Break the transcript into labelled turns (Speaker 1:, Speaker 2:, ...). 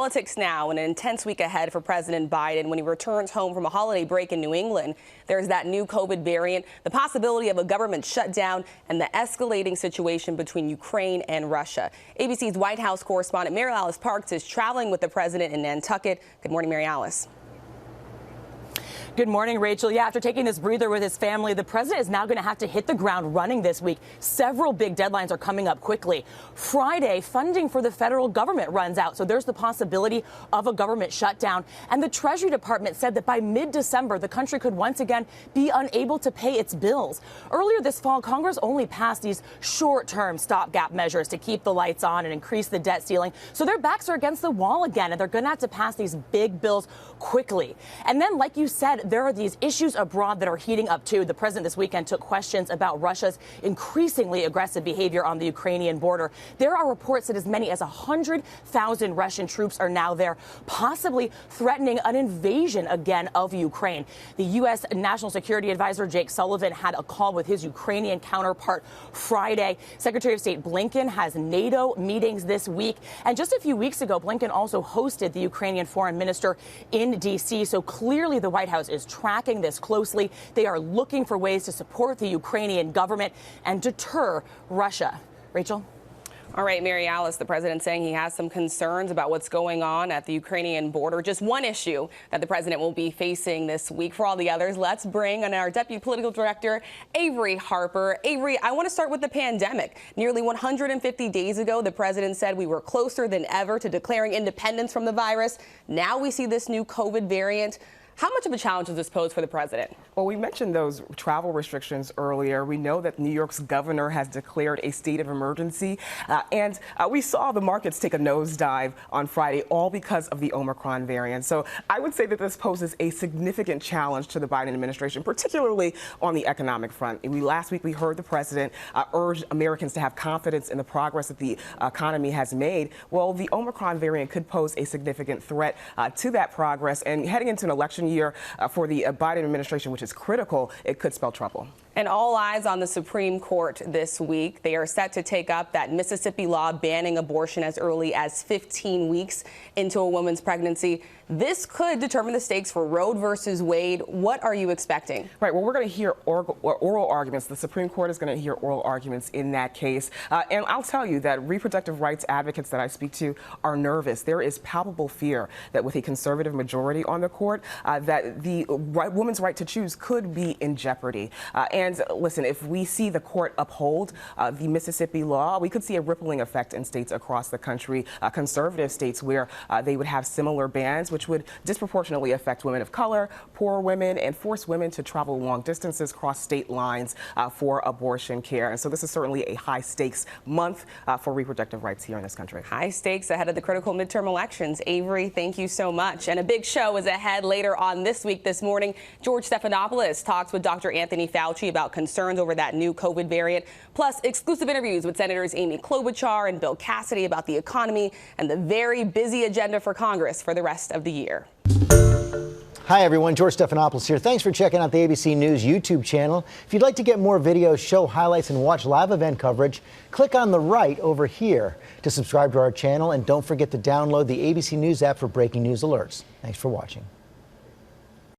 Speaker 1: politics now, and an intense week ahead for President Biden when he returns home from a holiday break in New England. There's that new COVID variant, the possibility of a government shutdown, and the escalating situation between Ukraine and Russia. ABC's White House correspondent Mary Alice Parks is traveling with the president in Nantucket. Good morning, Mary Alice.
Speaker 2: Good morning, Rachel. Yeah, after taking this breather with his family, the president is now going to have to hit the ground running this week. Several big deadlines are coming up quickly. Friday, funding for the federal government runs out, so there's the possibility of a government shutdown. And the Treasury Department said that by mid-December, the country could once again be unable to pay its bills. Earlier this fall, Congress only passed these short-term stopgap measures to keep the lights on and increase the debt ceiling. So their backs are against the wall again, and they're going to have to pass these big bills quickly. And then, like you said, there are these issues abroad that are heating up, too. The president this weekend took questions about Russia's increasingly aggressive behavior on the Ukrainian border. There are reports that as many as 100,000 Russian troops are now there, possibly threatening an invasion again of Ukraine. The U.S. National Security Advisor Jake Sullivan had a call with his Ukrainian counterpart Friday. Secretary of State Blinken has NATO meetings this week. And just a few weeks ago, Blinken also hosted the Ukrainian foreign minister in D.C. So clearly the White House is tracking this closely. They are looking for ways to support the Ukrainian government and deter Russia. Rachel?
Speaker 1: All right, Mary Alice, the president saying he has some concerns about what's going on at the Ukrainian border. Just one issue that the president will be facing this week. For all the others, let's bring on our deputy political director, Avery Harper. Avery, I want to start with the pandemic. Nearly 150 days ago, the president said we were closer than ever to declaring independence from the virus. Now we see this new COVID variant. How much of a challenge does this pose for the president?
Speaker 3: Well, we mentioned those travel restrictions earlier. We know that New York's governor has declared a state of emergency. And we saw the markets take a nosedive on Friday, all because of the Omicron variant. So I would say that this poses a significant challenge to the Biden administration, particularly on the economic front. Last week, we heard the president urge Americans to have confidence in the progress that the economy has made. Well, the Omicron variant could pose a significant threat to that progress. And heading into an election year for the Biden administration, which is critical, it could spell trouble.
Speaker 1: And all eyes on the Supreme Court this week. They are set to take up that Mississippi law banning abortion as early as 15 weeks into a woman's pregnancy. This could determine the stakes for Roe versus Wade. What are you expecting?
Speaker 3: Right. Well, we're going to hear oral arguments. The Supreme Court is going to hear oral arguments in that case. And I'll tell you that reproductive rights advocates that I speak to are nervous. There is palpable fear that with a conservative majority on the court, that the woman's right to choose could be in jeopardy. And listen, if we see the court uphold the Mississippi law, we could see a rippling effect in states across the country, conservative states where they would have similar bans, which would disproportionately affect women of color, poor women, and force women to travel long distances, cross state lines for abortion care. And so this is certainly a high stakes month for reproductive rights here in this country.
Speaker 1: High stakes ahead of the critical midterm elections. Avery, thank you so much. And a big show is ahead later on this week. This morning, George Stephanopoulos talks with Dr. Anthony Fauci about concerns over that new COVID variant, plus exclusive interviews with Senators Amy Klobuchar and Bill Cassidy about the economy and the very busy agenda for Congress for the rest of the year.
Speaker 4: Hi, everyone. George Stephanopoulos here. Thanks for checking out the ABC News YouTube channel. If you'd like to get more videos, show highlights, and watch live event coverage, click on the right over here to subscribe to our channel. And don't forget to download the ABC News app for breaking news alerts. Thanks for watching.